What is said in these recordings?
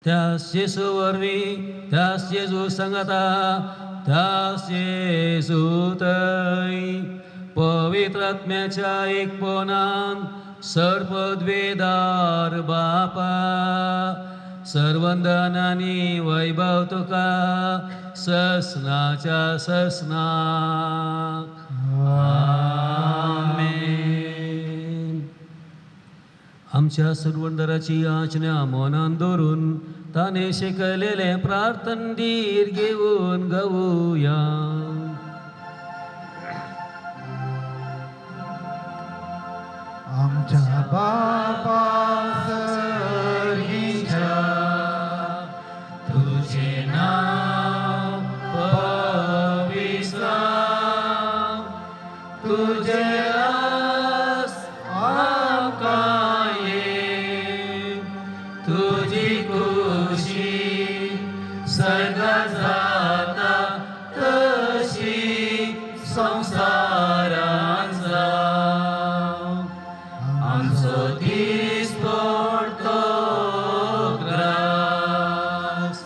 त्यास येसू वरवी त्यास येसू संगता त्यास येसू तै पवित्र आत्म्याच्या एकपणान सर्पद्वेदार बापा सर्वंदनानी वैभव तुका ससनाच्या ससना आमेन. आमच्या सर्वंदराची याचना मनान धरून ताने शिकलेले प्रार्थन धीर घेऊन गाऊया. आमच्या बापा सर्गीच्या तुझे नाव पवित्राव, तुझे रास आमकां ये, तुझी खुशी सदा जाता तशी संसारांत जावं. आमचो दीस पडतो ग्रास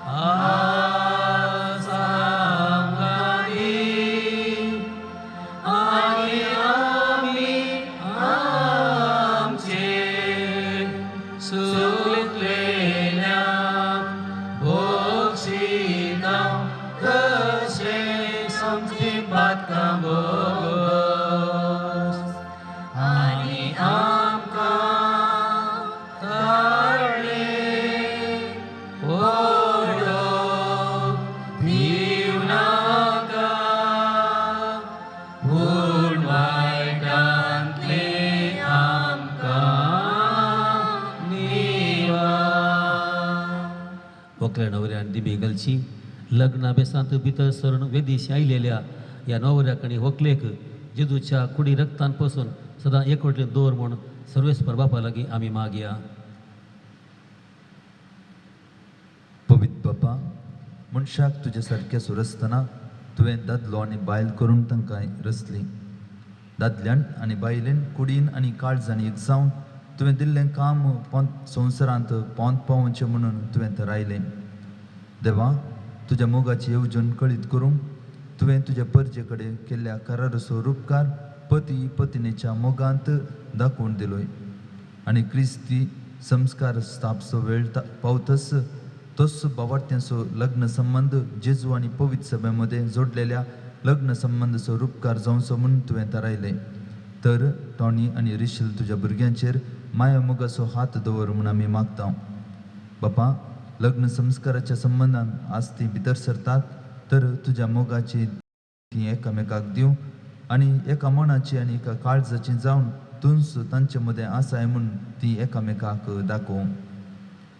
आज आमकां दी, आनी आमी आमचे चुकलेल्यांक बक्षिता तशे समजी पातकां बोगोस. आनी आमकां ताळ्ळे पडोवंक दिवं नाका, पूण वायटांतले आमकां निवार. व्हंकल्या नवऱ्यान दिमी घालची लग्ना बेसांत भितर सरून वेदीश आयलेल्या ह्या नवऱ्याक आनी व्हंकलेक जेजूच्या कुडी रक्तान पासून सदां एकवटेन दवर म्हूण सर्वेस्पर बापा लागीं आमी मागया. पवित्र बापा, मनशाक तुज्या सारक्या सुरसतना तुवें दादलो आनी बायल करून तांकां रचली. दादल्यान आनी बायलेन कुडीन आनी काळजांनी एक जावन तुवें दिल्लें काम संवसारांत पोंद पावोवचें म्हणून तुवें थारायलें. देवा, तुज्या मोगाची येवजण कळीत करूंक तुवें तुज्या परजे कडेन केल्ल्या करारचो उपकार पती पत्नीच्या मोगांत दाखोवन दिलोय. आनी क्रिस्ती संस्कार स्थापचो वेळ पावतस तोच भावार्थ्यांचो लग्न संबंध जेजू आनी पवित्र सभे मदें जोडलेल्या लग्न संबंधाचो उपकार जावचो म्हणून तुवें थारायलें. तर टॉनी आनी रिशल तुज्या भुरग्यांचेर माया मोगाचो हात दवर म्हूण आमी मागता. बापा, लग्न संस्काराच्या संबंधान आज ती भितर सरतात तर तुज्या मोगाची ती एकामेकाक दिवं आनी एका मनाची आनी एका काळजाची जावन तुंच तांचे मदें आसाय म्हूण ती एकामेकाक दाखोवं.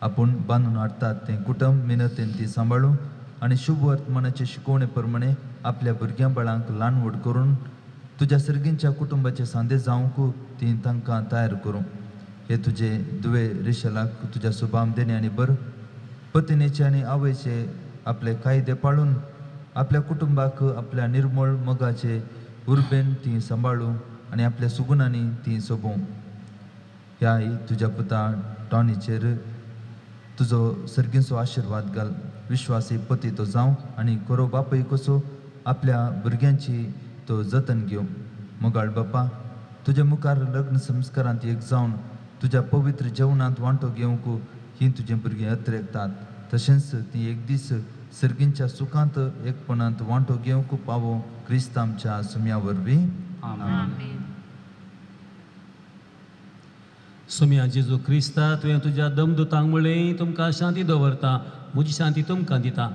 आपूण बांदून हाडटात तें कुटुंब मिनतेन ती सांबाळूं आनी शुभ वर्तमानाचे शिकोवणे प्रमाणे आपल्या भुरग्यां बाळांक ल्हान व्हड करून तुज्या सर्गींच्या कुटुंबाचे सांदे जावंक ती तांकां तयार करूं. हे तुजे दुवे रिशलाक तुज्या शुभाम देणे आनी बर पत्नीचे आनी आवयचे आपले कायदे पाळून आपल्या कुटुंबाक आपल्या निर्मळ मोगाचे उर्बेन ती सांबाळूं आनी आपल्या सुगुणांनी ती सोबूं. ह्या तुज्या पुता टॉनीचेर तुजो सर्गींचो आशिर्वाद घाल. विश्वासी पती तो जावं आनी खरो बापूय कसो आपल्या भुरग्यांची तो जतन घेवं. मोगाळ बापा, तुज्या मुखार लग्न संस्कारांत एक जावन तुज्या पवित्र जेवणांत वांटो घेवंक ही तुजें भुरगीं अत्रेकतात. तशेंच ती एक दीस सर्गींच्या सुखांत एकपणांत वांटो घेवंक पावो क्रिस्तांच्या सुम्या वरवीं. सुम्या जेजू क्रिस्ता, तुवें तुज्या दमदुतांक म्हळें तुमकां शांती दवरता, म्हजी शांती तुमकां दिता.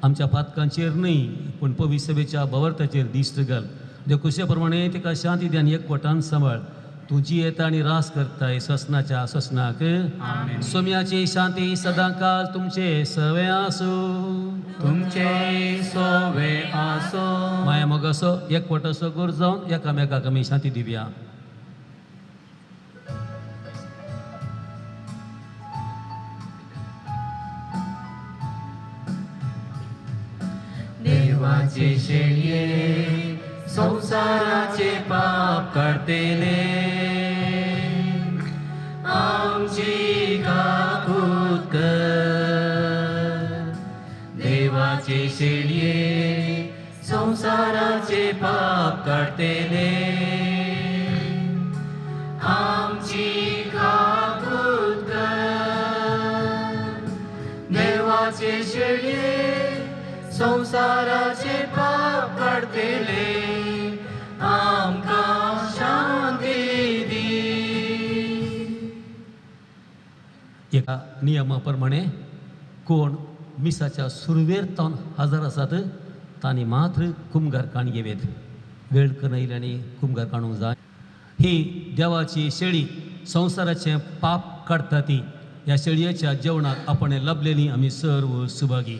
आमच्या पातकांचेर न्हय पूण पवित्र सभेच्या भवार्थाचेर दिश्ट घाल. देव कुशे प्रमाणे तिका शांती दी आनी एकवटान सांबाळ. तूं जी येता आनी रास करताय ससनाच्या ससनाक. सोम्याची शांती सदां काल तुमचे सवे आसूं. तुमचे सोवे आसो. माया मोगाचो एकवटाचो गोर जावन एकामेकाक आमी शांती दिवया. देवाचे शेळये संसाराचे पाप काढतेले, आमची काकूत कर. देवाचे शेळये संसाराचे पाप काढतेले आमची काबूत कर देवाचे शेळये संसाराचे पाप काढतेले आमका शांती दी. एका नियमाप्रमाणे कोण मिसाच्या सुरवेर तावन हजर आसात तांणी मात्र कुमगार काण घेवेत. वेळ कनयल्याने कुमगार काणूंक जाय. ही देवाची शेळी संसाराचे पाप काडटा ती. ह्या शेळयेच्या जेवणाक आपण लभलेली आमी सर्व सुभागी.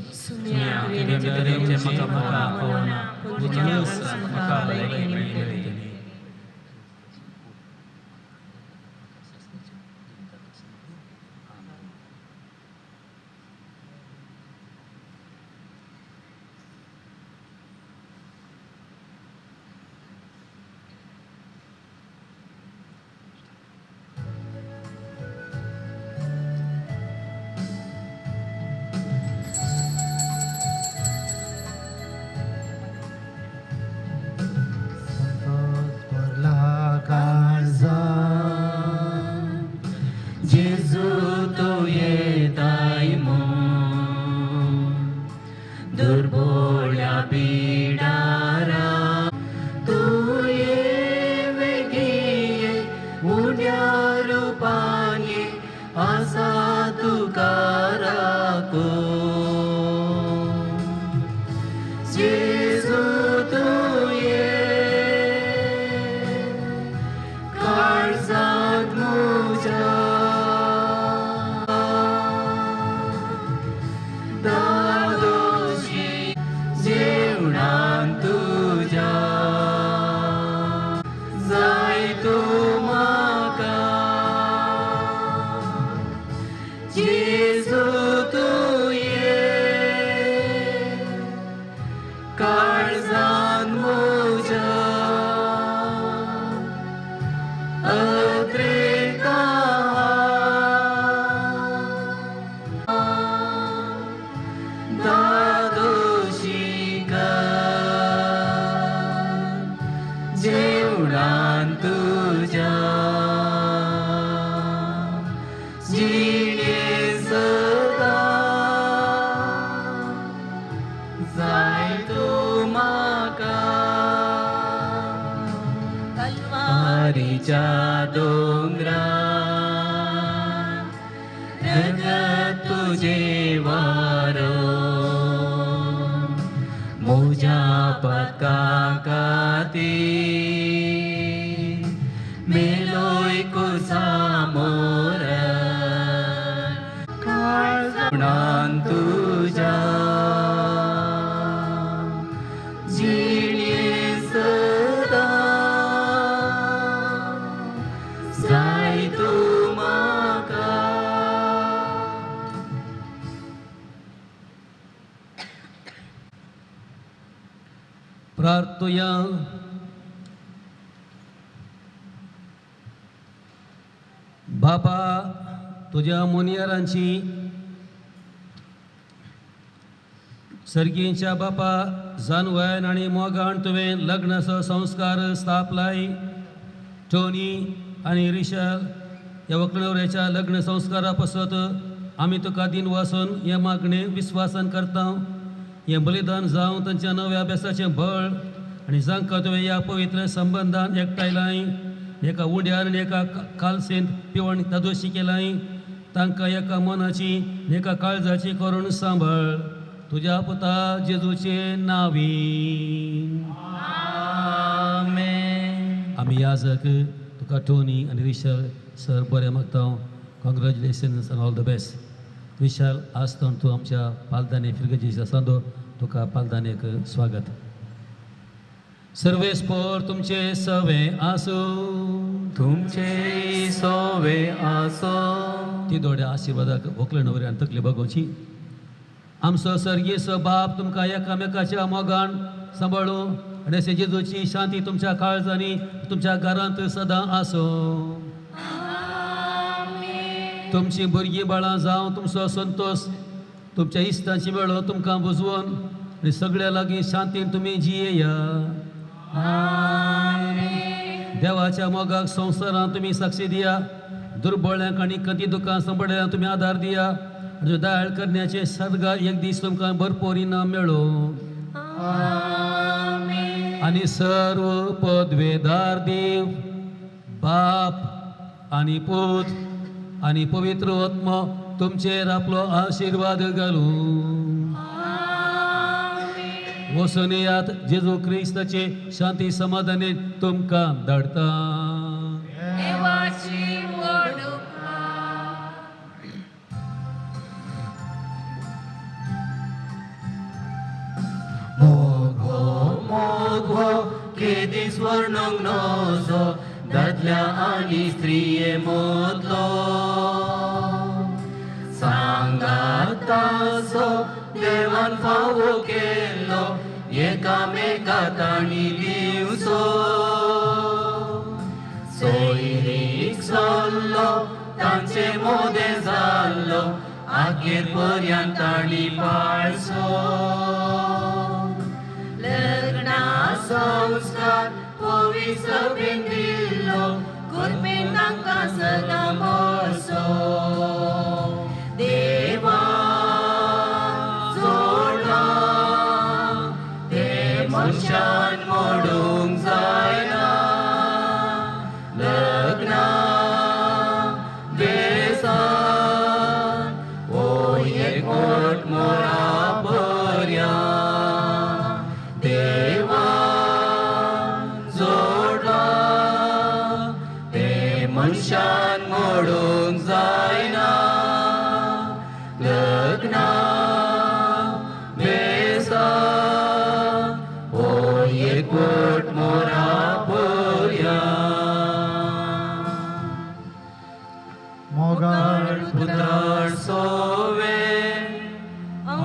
Jesu tu येताय दुर्बोळ्या पिडारा तू ये वेगीये उड्या रूपाने असा तुकारा को जेजू तू ये काळजात मुजा दादोशी जेवणान तुझ्या जाय तू म्हाका जेजू तू ये काळजान मुजा अद्रेका दादोशिका जेवणान तुझ्या जिणे सदा जाय तू म्हाका कल्वारीच्या डोंगरा रगत तुझे वारो मुझ्या पत्का खातीर मेलोय कुसामोर काळजान तुझ्या जिणे सदा जाय तू म्हाका. प्रार्थया. बापा तुझ्या मुनियरांची सर्गींच्या बापा जानवयन आणि मोगान तुवें लग्नाचो संस्कार स्थापलाय. टोनी आणि रिशल ह्या व्हंकलेवऱ्याच्या लग्न संस्कारा पासत आमी तुका दिन वासून हे मागणे विस्वासान करता. हे बलिदान जावं तांच्या नव्या अभ्यासाचें बळ आनी जांकां तुवें ह्या पवित्र संबंधान एकठायलाय. एका उड्यार आनी एका कालसेंत पिवण दादोशी केलाय. तांकां एका मनाची एका काळजाची करून सांबाळ. तुज्या पुता जेजूचे नांवी आमेन. आमी याजक तुका टोनी आनी रिशल सर बरें मागता. कॉंग्रॅच्युलेशन्स आनी ऑल द बेस्ट. विशाल आसतन तूं आमच्या पालदाने फिरगेची सांदो तुका पालदानेक स्वागत. सर्वेस्पोर तुमचे सवे आसूं. तुमचे सोवे आसो. ती दोड्या आशिर्वादाक व्हंकले न्हवऱ्यान तकली बगोवची. आमचो सर्गीचो बाप तुमकां एकामेकाच्या मोगान सांबाळूं आनी अशें जेजूची शांती तुमच्या काळजांनी तुमच्या घरांत सदां आसूं. तुमची भुरगीं बाळां जावं तुमचो संतोष तुमच्या इश्टांची मेळो तुमकां बुजवून आनी सगळ्या लागीं शांतीन तुमी जियेया. देवाच्या मोगाक संवसारांत तुमी साक्षी दिया. दुर्बळ्यांक आनी कधी दुखां संपड्यांक तुमी आदार दिया. आनी दयाळ करण्याचे सद्गा एक दीस तुमकां भरपूर इनाम मेळो. आनी सर्व पदवेदार देव बाप आनी पूत आनी पवित्र आत्मा तुमचेर आपलो आशिर्वाद घालूं. वचून येयात. जेजू क्रिस्ताचे शांती समाधानी तुमकां धाडटा. मोगो केदी स्वर्णंग नोजो दादल्या आनी स्त्रिये मोदलो. सांगातासो देवान फावो केल्लो एकामेका ताणी दिवचो. सोयरीक चल्लो तांचे मोदे जाल्लो आखेर पर्यंत ताणी पाळचो. लग्ना संस्कार पवित्र सभेन दिल्लो कुर्बेन तांकां सदां मोडचो. देवा जोडला ते मनशान मोडूंक जायना. लग्ना बेसान ओ एकवट मोरा पर्यंत देवा जोडला ते मनशान मोडूंक जायना. लग्ना बेसान ओ एकवट मोरा पर्यंत. मोगाळ पुत्रार सोवे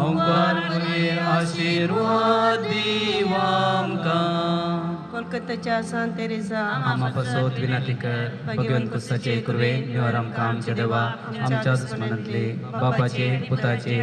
ओंकार मुने आशीर्वाद दिवा आमकां. कोलकाताच्या सांत तेरेसा आम्हा पासोत विनंती कर भगवंत कुसाचे कुरवे निवार आमकां आमच्या देवा आमच्या दुस्मनांतले बापाचे पुताचे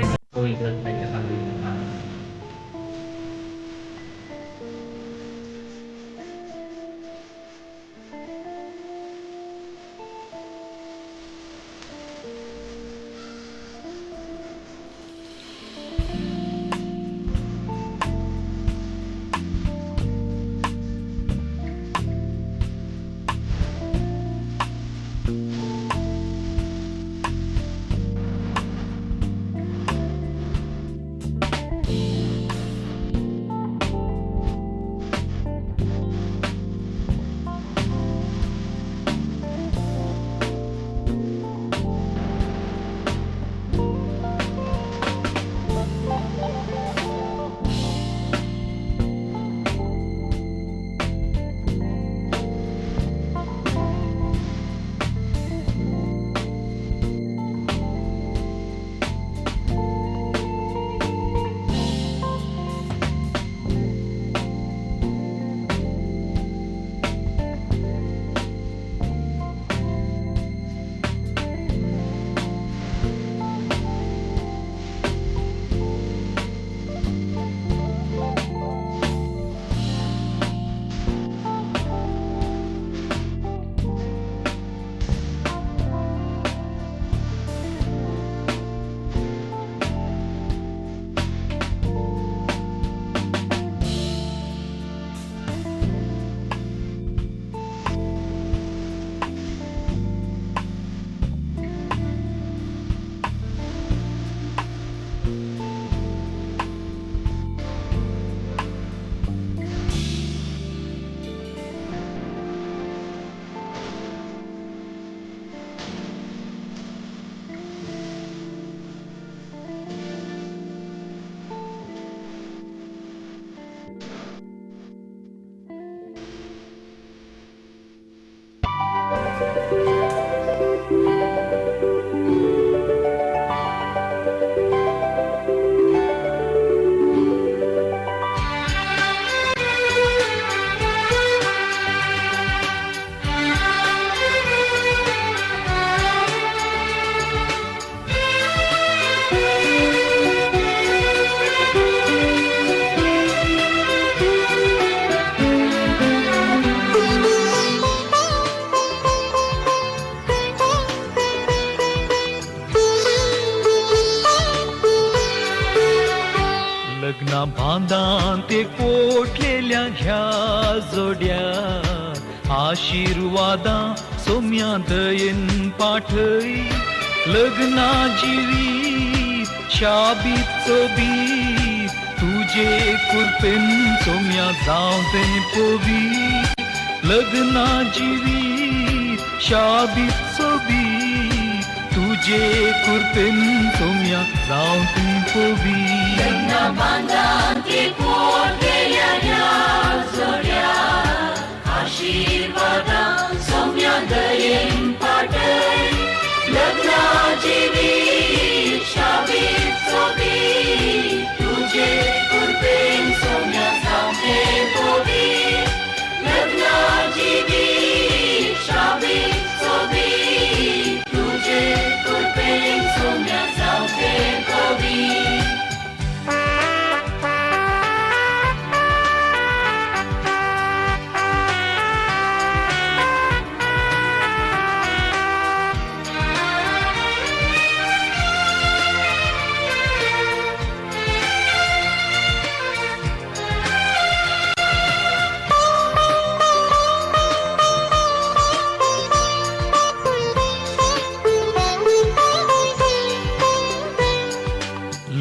लग्ना बांधान ते पोटलेल्या ह्या जोड्या आशीर्वादा सोम्या दयेन पाठय लग्ना जिवीत शाबीत चोबीत तुझे कृपेन सोम्या जावं ते पवित लग्ना जिवीत शाबीत चोबीत तुझे कृपेन सोम्या जावं ते पवित लग्ना बांधान ते पोटलेल्या ह्या जोड्या आशीर्वादा सोम्या दयेन पाठय लग्ना जिवीत शाबीत चोबीत तुझे कृपेन सोम्या जावं ते पवित लग्ना जिवीत शाबीत चोबीत तुझे कृपेन सोम्या जावं ते पवित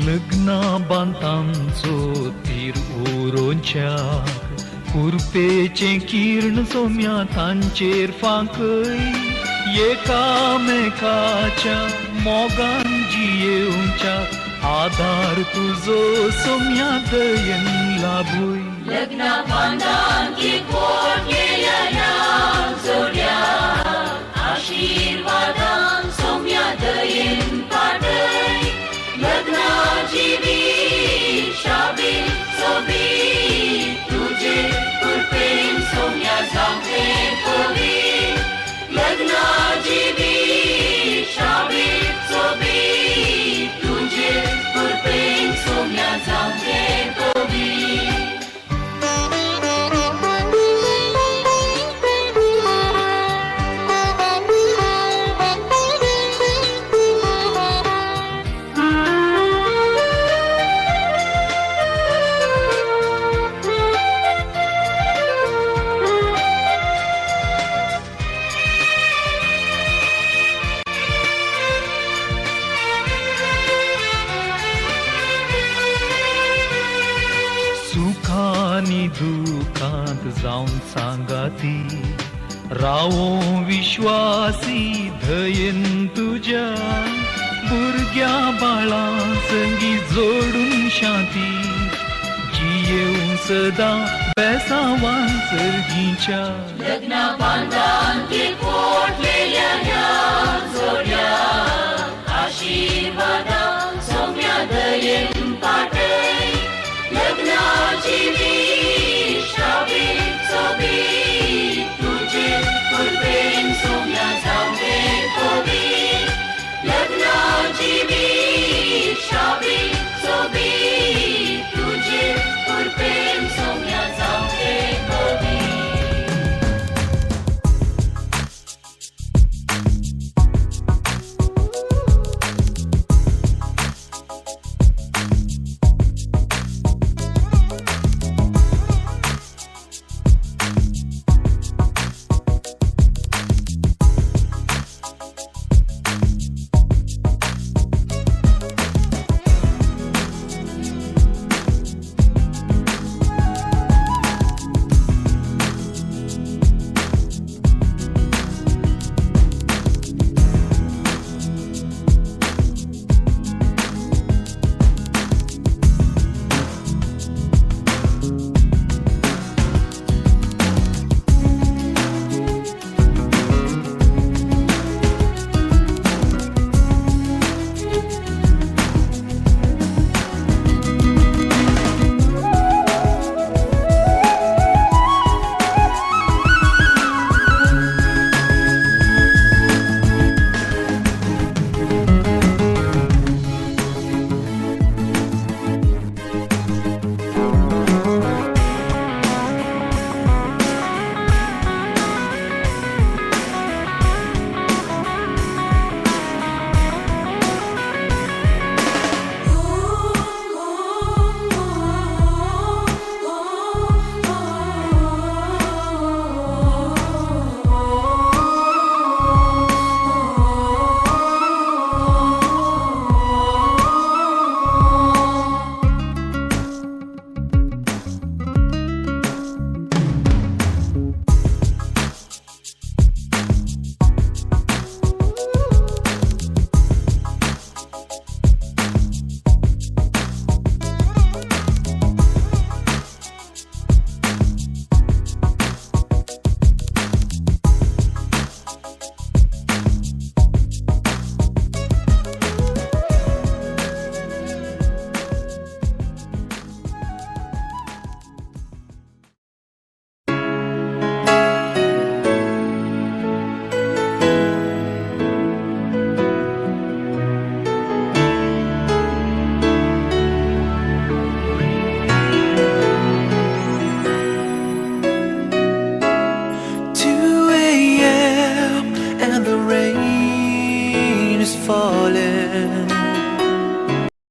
लग्ना बांतांचो तीर उरोंच्याक कुरपेचे किरण सोम्या तांचेर फांकय एकामेकाच्या मोगान जियेवच्या आधार तुजो सोम्या दयेन लाभूय लग्ना बांधान ते पोटलेल्या ह्या जोड्या आशीर्वादान सोम्या दयेन पाठय लग्ना जिवीत शाबीत चोबीत तुझे कृपेन सोम्या जावं ते पवित लग्ना जिवीत शाबीत चोबीत तुझे कृपेन सोम्या जावं ते पवित सुखानी दुखांत जाऊन सांगाती रावो विश्वासी दयेन तुझ्या भुरग्या बाळा संगी जोडून शांती जियेव सदा बेसावान सर्गीच्या लग्ना बांधान ते